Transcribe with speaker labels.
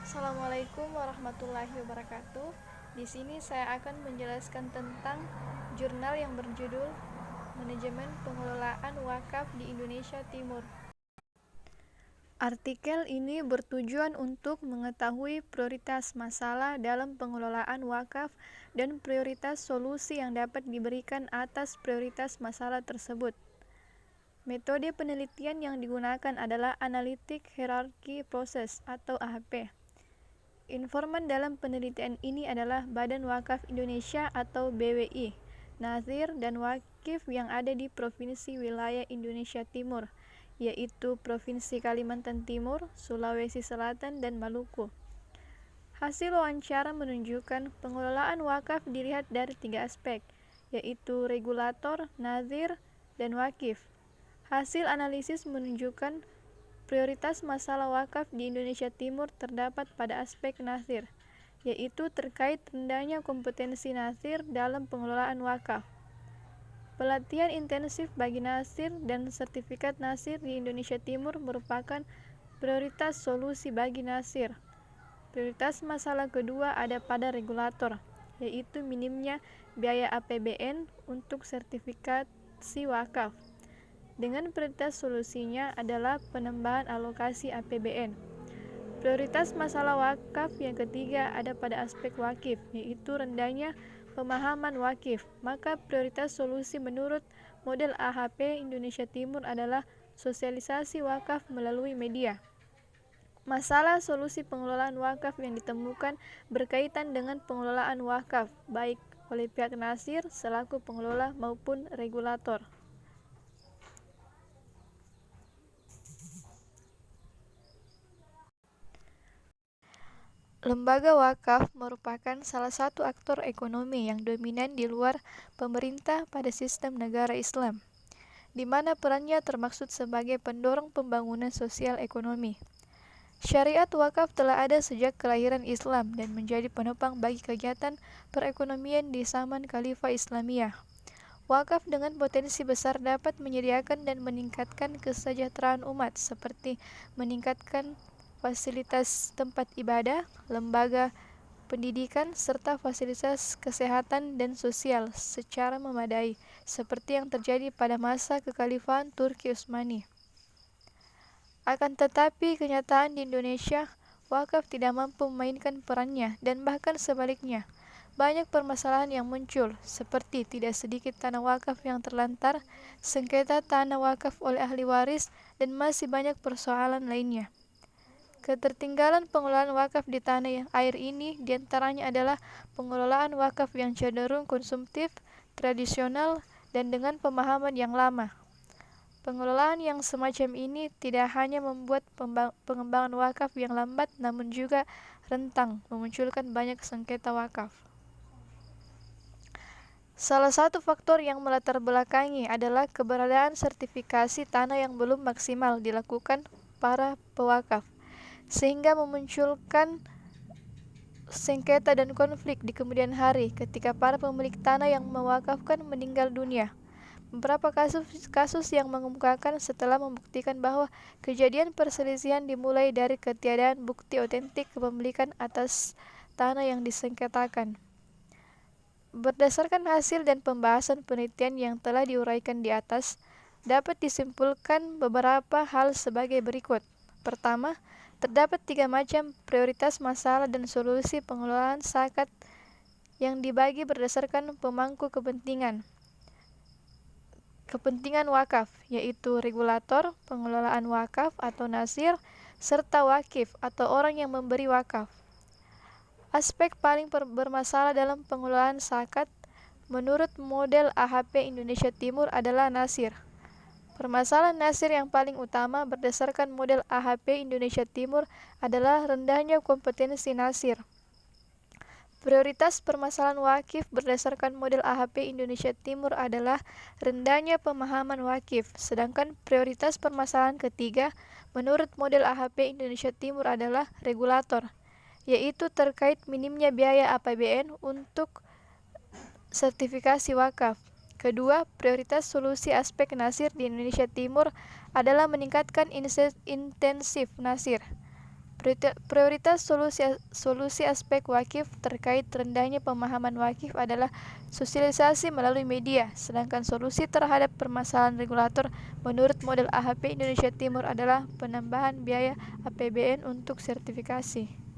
Speaker 1: Assalamualaikum warahmatullahi wabarakatuh. Di sini saya akan menjelaskan tentang jurnal yang berjudul Manajemen Pengelolaan Wakaf di Indonesia Timur. Artikel ini bertujuan untuk mengetahui prioritas masalah dalam pengelolaan wakaf dan prioritas solusi yang dapat diberikan atas prioritas masalah tersebut. Metode penelitian yang digunakan adalah Analytic Hierarchy Process atau AHP. Informan dalam penelitian ini adalah Badan Wakaf Indonesia atau BWI, Nazir dan Wakif yang ada di Provinsi Wilayah Indonesia Timur, yaitu Provinsi Kalimantan Timur, Sulawesi Selatan, dan Maluku. Hasil wawancara menunjukkan pengelolaan wakaf dilihat dari 3 aspek, yaitu regulator, nazir, dan wakif. Hasil analisis menunjukkan prioritas masalah wakaf di Indonesia Timur terdapat pada aspek nazir, yaitu terkait rendahnya kompetensi nazir dalam pengelolaan wakaf. Pelatihan intensif bagi nazir dan sertifikat nazir di Indonesia Timur merupakan prioritas solusi bagi nazir. Prioritas masalah kedua ada pada regulator, yaitu minimnya biaya APBN untuk sertifikasi wakaf. Dengan prioritas solusinya adalah penambahan alokasi APBN. Prioritas masalah wakaf yang ketiga ada pada aspek wakif, yaitu rendahnya pemahaman wakif. Maka prioritas solusi menurut model AHP Indonesia Timur adalah sosialisasi wakaf melalui media. Masalah solusi pengelolaan wakaf yang ditemukan berkaitan dengan pengelolaan wakaf, baik oleh pihak nazir selaku pengelola maupun regulator. Lembaga wakaf merupakan salah satu aktor ekonomi yang dominan di luar pemerintah pada sistem negara Islam, di mana perannya termaksud sebagai pendorong pembangunan sosial ekonomi. Syariat wakaf telah ada sejak kelahiran Islam dan menjadi penopang bagi kegiatan perekonomian di zaman Khalifah Islamiyah. Wakaf dengan potensi besar dapat menyediakan dan meningkatkan kesejahteraan umat seperti meningkatkan fasilitas tempat ibadah, lembaga pendidikan, serta fasilitas kesehatan dan sosial secara memadai, seperti yang terjadi pada masa kekhalifahan Turki Utsmani. Akan tetapi, kenyataan di Indonesia, wakaf tidak mampu memainkan perannya, dan bahkan sebaliknya. Banyak permasalahan yang muncul, seperti tidak sedikit tanah wakaf yang terlantar, sengketa tanah wakaf oleh ahli waris, dan masih banyak persoalan lainnya. Ketertinggalan pengelolaan wakaf di tanah air ini diantaranya adalah pengelolaan wakaf yang cenderung konsumtif, tradisional, dan dengan pemahaman yang lama. Pengelolaan yang semacam ini tidak hanya membuat pengembangan wakaf yang lambat, namun juga rentan memunculkan banyak sengketa wakaf. Salah satu faktor yang melatar belakangi adalah keberadaan sertifikasi tanah yang belum maksimal dilakukan para pewakaf, sehingga memunculkan sengketa dan konflik di kemudian hari ketika para pemilik tanah yang mewakafkan meninggal dunia. Beberapa kasus yang mengemukakan setelah membuktikan bahwa kejadian perselisihan dimulai dari ketiadaan bukti otentik kepemilikan atas tanah yang disengketakan. Berdasarkan hasil dan pembahasan penelitian yang telah diuraikan di atas, dapat disimpulkan beberapa hal sebagai berikut. Pertama, terdapat 3 macam prioritas masalah dan solusi pengelolaan zakat yang dibagi berdasarkan pemangku kepentingan wakaf, yaitu regulator, pengelolaan wakaf atau nazir, serta wakif atau orang yang memberi wakaf. Aspek paling bermasalah dalam pengelolaan zakat menurut model AHP Indonesia Timur adalah nazir. Permasalahan nazir yang paling utama berdasarkan model AHP Indonesia Timur adalah rendahnya kompetensi nazir. Prioritas permasalahan wakif berdasarkan model AHP Indonesia Timur adalah rendahnya pemahaman wakif, sedangkan prioritas permasalahan ketiga menurut model AHP Indonesia Timur adalah regulator, yaitu terkait minimnya biaya APBN untuk sertifikasi wakaf. Kedua, prioritas solusi aspek nazir di Indonesia Timur adalah meningkatkan intensif nazir. Prioritas solusi aspek wakif terkait rendahnya pemahaman wakif adalah sosialisasi melalui media, sedangkan solusi terhadap permasalahan regulator menurut model AHP Indonesia Timur adalah penambahan biaya APBN untuk sertifikasi.